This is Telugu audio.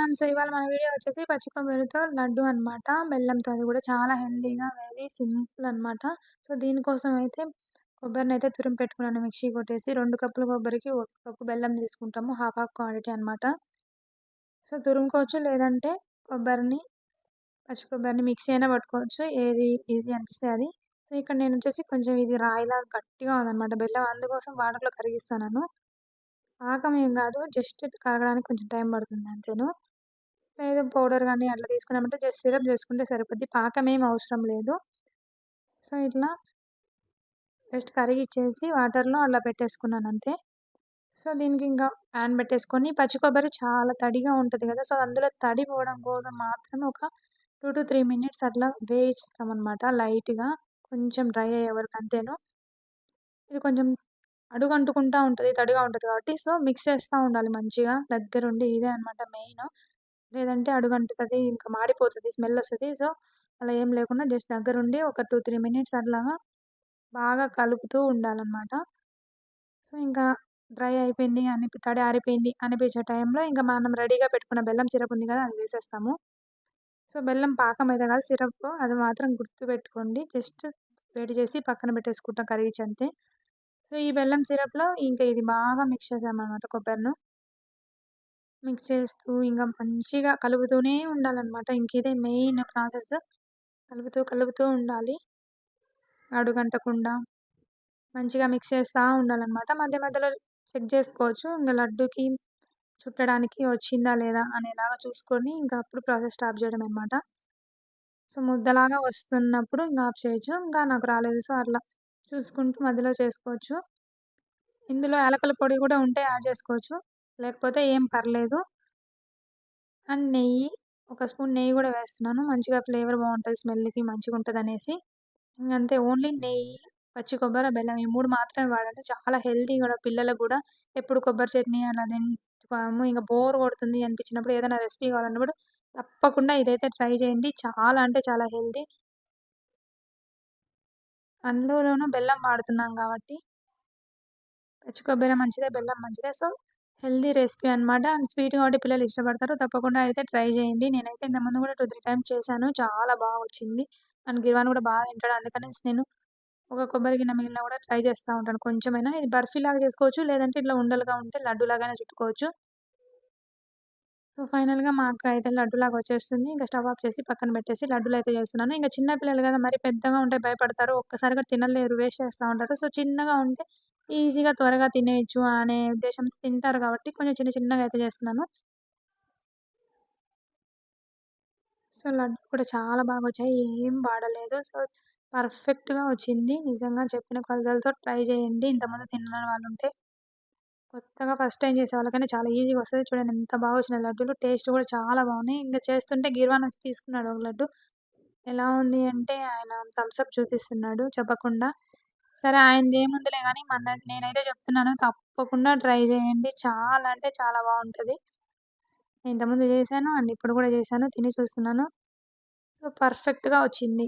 ఎవ్రీవన్. సో, ఇవాళ మన వీడియో వచ్చేసి పచ్చి కొబ్బరితో లడ్డు అనమాట. బెల్లంతో అది కూడా చాలా హెల్తీగా వెరీ సింపుల్ అనమాట. సో, దీనికోసం అయితే కొబ్బరినైతే తురిమి పెట్టుకున్నాను మిక్సీ కొట్టేసి. 2 కప్పుల కొబ్బరికి 1 కప్పు బెల్లం తీసుకుంటాము. హాఫ్ హాఫ్ క్వాంటిటీ అనమాట. సో, తురుముకోవచ్చు లేదంటే కొబ్బరిని పచ్చి కొబ్బరిని మిక్సీ అయినా పట్టుకోవచ్చు. ఏది ఈజీ అనిపిస్తే అది. సో, ఇక్కడ నేనొచ్చేసి కొంచెం ఇది రాయిలాగా గట్టిగా ఉందనమాట బెల్లం. అందుకోసం వాటర్‌లో కరిగిస్తాన్నాను. పాకం ఏం గాదు. జస్ట్ కరగడానికి కొంచెం టైం పడుతుంది అంతేను. లేదు పౌడర్ గాని అట్లా తీసుకున్నామంటే జస్ట్ సిరప్ చేసుకుంటే సరిపోద్ది. పాకమేమి అవసరం లేదు. సో, ఇట్లా జస్ట్ కరిగిచ్చేసి వాటర్‌లో అలా పెట్టేసుకున్నానంతే. సో, దీనికింకా పాన్ పెట్టేసుకొని పచ్చి కొబ్బరి చాలా తడిగా ఉంటది గదా! సో, అందులో తడి పోవడం కోసం మాత్రమే ఒక 2-3 మినిట్స్ అట్లా వేయిస్తామనమాట లైట్‌గా. కొంచెం డ్రై అయ్యే వరకు అంతేను. ఇది కొంచెం అడుగంటుకుంటా ఉంటది. తడిగా ఉంటది కాబట్టి సో, మిక్స్ చేస్తా ఉండాలి మంచిగా దగ్గరుండి. ఇదే అనమాట మెయిను. లేదంటే అడుగంటుతది. ఇంకా మాడిపోతది. స్మెల్లొస్తది. సో, అలా ఏం లేకుండా జస్ట్ దగ్గరుండి ఒక 2-3 మినిట్స్ అట్లాగా బాగా కలుపుతూ ఉండాలనమాట. సో, ఇంకా డ్రై అయిపోయింది తడి ఆరిపోయింది అనిపించే టైంలో ఇంక మనం రెడీగా పెట్టుకున్న బెల్లం సిరప్ ఉంది కదా! అది వేసేస్తాము. సో, బెల్లం పాకం అయితే కాదు సిరప్ అది మాత్రం గుర్తుపెట్టుకోండి. జస్ట్ వేడి చేసి పక్కన పెట్టేసుకుంటాం కరిగిచ్చి అంతే. సో, ఈ బెల్లం సిరప్‌లో ఇంక ఇది బాగా మిక్స్ చేసామనమాట కొబ్బరిను. మిక్స్ చేస్తూ ఇంక మంచిగా కలుపుతూనే ఉండాలనమాట. ఇంకిదే మెయిన్ ప్రాసెస్. కలుపుతూ ఉండాలి. అడుగంటకుండా మంచిగా మిక్స్ చేస్తా ఉండాలనమాట. మధ్య మధ్యలో చెక్ జేసుకోవచ్చు. ఇంగ లడ్డూకి చుట్టడానికి వచ్చిందా లేదా అనేలాగా చూసుకొని ఇంక అప్పుడు ప్రాసెస్ స్టాప్ జేయడమే అనమాట. సో, ముద్దలాగా వస్తున్నప్పుడు ఇంగ ఆఫ్ చేయొచ్చు. ఇంకా నాకు రాలేదు. సో, అట్లా చూసుకుంటూ మధ్యలో చేసుకోవచ్చు. ఇందులో యాలకుల పొడి గూడా ఉంటే యాడ్ జేసుకోవచ్చు. లేకపోతే ఏం పర్లేదు. అండ్ నెయ్యి, ఒక స్పూన్ నెయ్యి గూడా వేస్తున్నాను. మంచిగా ఫ్లేవర్ బావుంటది. స్మెల్‌కి మంచిగుంటదనేసి. ఇంగంతే ఓన్లీ నెయ్యి, పచ్చి కొబ్బరి, బెల్లం ఈ 3 మాత్రమే వాడాను. చాలా హెల్తీ గూడా పిల్లలకు గూడా. ఎప్పుడు కొబ్బరి చట్నీ అలా తింటాము. ఇంక బోర్ కొడుతుంది అనిపించినప్పుడు ఏదైనా రెసిపీ కావాలన్నప్పుడు తప్పకుండా ఇదైతే ట్రై చేయండి. చాలా అంటే చాలా హెల్తీ. అందులోనూ బెల్లం వాడుతున్నాం గాబట్టి పచ్చి కొబ్బరి మంచిదే, బెల్లం మంచిదే. సో, హెల్తీ రెసిపీ అనమాట. అండ్ స్వీట్ కాబట్టి పిల్లలు ఇష్టపడతారు. తప్పకుండా అయితే ట్రై చేయండి. నేనైతే ఇంతకుముందు కూడా 2, 3 టైమ్స్ చేశాను. చాలా వచ్చింది. అండ్ గిర్వాన్ కూడా బాగా తింటాడు. అందుకనేసి నేను ఒక కొబ్బరి గిన్నె మిగిలినా కూడా ట్రై చేస్తా ఉంటాను కొంచెమైనా. ఇది బర్ఫీలాగా చేసుకోవచ్చు. లేదంటే ఇట్లా ఉండలుగా ఉంటే లడ్డూలాగానే చుట్టుకోవచ్చు. సో, ఫైనల్‌గా మా అక్క అయితే లడ్డూలాగా వచ్చేస్తుంది. ఇంక స్టవ్ ఆఫ్ చేసి పక్కన పెట్టేసి లడ్డూలయితే చేస్తున్నాను. ఇంక చిన్న పిల్లలు కదా! మరి పెద్దగా ఉంటే భయపడతారు. ఒక్కసారిగా తినలేరు. వేస్ట్ చేస్తా ఉంటారు. సో, చిన్నగా ఉంటే ఈజీగా త్వరగా తినేయొచ్చు అనే ఉద్దేశంతో తింటారు కాబట్టి కొంచెం చిన్న చిన్నగా అయితే చేస్తున్నాను. సో, లడ్డూలు కూడా చాలా బాగొచ్చాయి. ఏం వాడలేదు. సో, పర్ఫెక్ట్‌గా వచ్చింది. నిజంగా చెప్పిన కొలతలతో ట్రై చేయండి. ఇంతకుముందు తినని వాళ్ళుంటే. కొత్తగా ఫస్ట్ టైమ్ చేసే వాళ్ళకైనా చాలా ఈజీగా వస్తది. చూడండి ఎంత బాగా వచ్చినాయి లడ్డూలు. టేస్ట్ కూడా చాలా బాగున్నాయి. ఇంక చేస్తుంటే గిర్వాన్ వచ్చి తీసుకున్నాడు ఒక లడ్డు. ఎలా ఉంది అంటే ఆయన థమ్స్ అప్ చూపిస్తున్నాడు చెప్పకుండా. సరే ఆయనదేముందిలే గానీ నేనైతే చెప్తున్నాను తప్పకుండా ట్రై చేయండి. చాలా అంటే చాలా బావుంటది. నేను ఇంతకుముందు చేశాను అండ్ ఇప్పుడు కూడా చేశాను. తిని చూస్తున్నాను. సో, పర్ఫెక్ట్‌గా వచ్చింది.